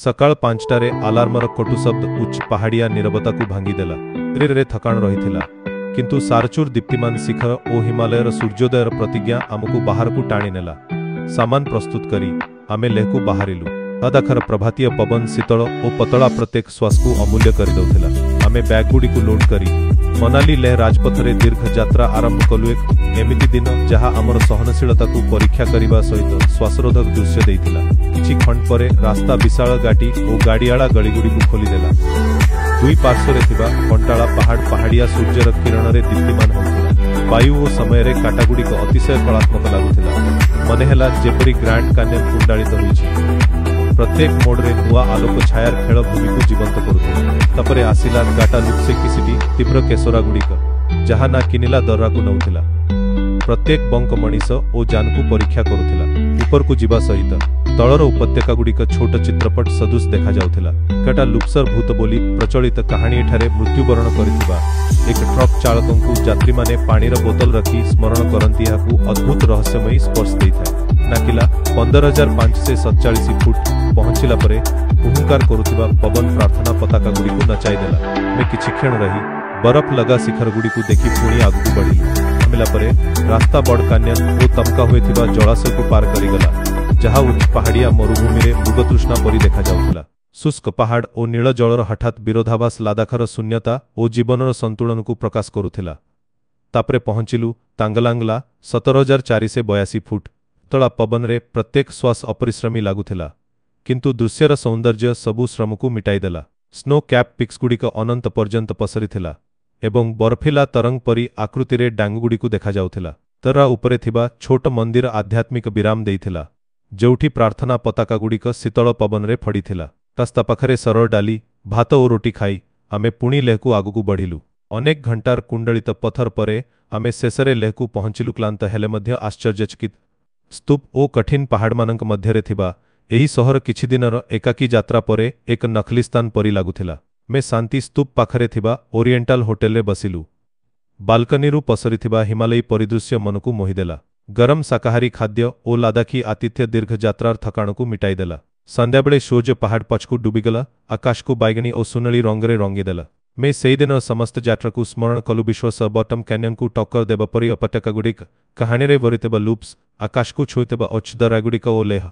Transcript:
सकाळ 5टाରେ ଆଲାର୍ମର କଟୁ ଶବ୍ଦ ଉଚ୍ଚ ପାହାଡ଼ିଆ ନୀରବତାକୁ ଭାଙ୍ଗିଦେଲା। ରେ ଥକାଣ ରହିଥିଲା, କିନ୍ତୁ ସାରଚୁର ଦୀପ୍ତିମାନ ଶିଖର ଓ ହିମାଳୟର ସୂର୍ଯ୍ୟୋଦୟର ପ୍ରତିଜ୍ଞା ଆମକୁ ବାହାରକୁ ଟାଣିନେଲା। ସାମାନ ପ୍ରସ୍ତୁତ କରି ଆମେ ଲେହକୁ ବାହାରିଲୁ। ଲଦାଖର ପ୍ରଭାତୀୟ ପବନ ଶୀତଳ ଓ ପତଳା ପ୍ରତ୍ୟେକ ଶ୍ୱାସକୁ ଅମୂଲ୍ୟ କରିଦେଉଥିଲା। ଆମେ ବ୍ୟାଗ୍‌ଗୁଡ଼ିକୁ ଲୋଡ୍ କରି ମନାଲି ଲେହ ରାଜପଥରେ ଦୀର୍ଘ ଯାତ୍ରା ଆରମ୍ଭ କଲୁ। ଏମିତି ଦିନ ଯାହା ଆମର ସହନଶୀଳତାକୁ ପରୀକ୍ଷା କରିବା ସହିତ ଶ୍ୱାସରୋଧକ ଦୃଶ୍ୟ ଦେଇଥିଲା। କିଛି ଖଣ୍ଡ ପରେ ରାସ୍ତା ବିଶାଳ ଘାଟି ଓ ଗାଡ଼ିଆଳା ଗଳିଗୁଡ଼ିକୁ ଖୋଲିଦେଲା। ଦୁଇ ପାର୍ଶ୍ୱରେ ଥିବା କଣ୍ଟାଳା ପାହାଡ଼ ପାହାଡ଼ିଆ ସୂର୍ଯ୍ୟର କିରଣରେ ଦୀପ୍ତିମାନ ହେଉଥିଲା। ବାୟୁ ଓ ସମୟରେ କାଟାଗୁଡ଼ିକ ଅତିଶୟ କଳାତ୍ମକ ଲାଗୁଥିଲା। ମନେ ହେଲା ଯେପରି ଗ୍ରାଣ୍ଡ କାନ୍ୟନ କୁଣ୍ଡାଳିତ ହୋଇଛି। प्रत्येक मोड्रे नुआ आलोक छायार खेल भूमि को जीवंत करुଥିଲା। तापरे आसिला गाटा लुक्से किसिटी तीव्र केसरा गुड़िक जहाँ ना किनिला दर्रा को नौथिला। प्रत्येक बंक मनीष और जान को परीक्षा करुଥିଲା। ऊपर को जीवा सहित तलर उपत्यका गुड़िक छोट चित्रपट सदृश देखा जाउथिला। गाटा लुक्सर भूत बोली प्रचलित कहानी एठारे मृत्युवरण करिथिबा एक ट्रक चालकंकु यात्री माने पानीर बोतल रखी स्मरण करती अद्भुत रहस्यमयी स्पर्श देइथाय। नाकिला 15,547 फुट पहुंचला परे हुहुकार करुथिबा पवन प्रार्थना पताका गुड़ी को नचाईदेला। मैं किछि क्षण रही बरफ लगा शिखर गुड़ी को देखी पुणी आगू बढ़िलु। नामिला परे रास्ता बड़ कान्यन ओ तमका होइथिबा जलाशय को पार करिगला, जहाँ उच्च पहाड़िया मरुभूमि रे मृगतृष्णा परी देखा जाउथिला। शुष्क पहाड़ और नील जलर हठात विरोधाभास लादाखर शून्यता और जीवनर संतुलन को प्रकाश करुथिला। तापरे पहुंचिलु तांगलांगला 17,482 फुट। तला पवन रे प्रत्येक श्वास अपरिश्रमी लागुथिला, किंतु दृश्यर सौंदर्य सबु श्रम को मिटाईदेला। स्नो कैप पिक्स गुड़िक अनंत पर्यंत पसरिथिला एवं बर्फिला तरंग परी आकृति डांगुगुड़ी को देखा जाउथिला। तरा उपरे थिबा छोट मंदिर आध्यात्मिक विराम देइथिला, जोठी प्रार्थना पताका गुड़िक शीतल पवन रे फड़ीथिला। रास्ता पाखरे सरल डाली भात और रोटी खाई आमे पुणी लेह को आगु बढ़िलु। अनेक घंटार कुंडलित पथर परे आमे शेषरे लेह को पहुंचिलु। क्लांत हेले मध्य आश्चर्यचकित स्तूप ओ कठिन पहाड़मानक मध्यरे थिबा एही सहर किछि दिनर एकाकी यात्रा परे एक नखलिस्तान परी लागुथिला। मैं शांति स्तूप पाखरे थिबा ओरिएंटाल होटेल रे बसिलु। बाल्कनीरु पसरिथिबा हिमालयी परिदृश्य मनकु मोहिदेला। गरम शाकाहारी खाद्य ओ लादाखी आतिथ्य दीर्घ यात्रार थकाण को मिटाईदेला। संध्याबेले सूर्य पहाड़ पछकु डुबिगला, आकाश को बैगनी और सुनली रंगरे रंगीदेला। मैं सेई दिन समस्त यात्रा को स्मरण कलु। विश्व बटम कैन्यन को टक्कर देबा परी उपत्यका गुड़िक कहानी रे भरिथिबा लूप्स, आकाश को छुईथिबा उच्च दर्रा गुड़िक ओ लेह।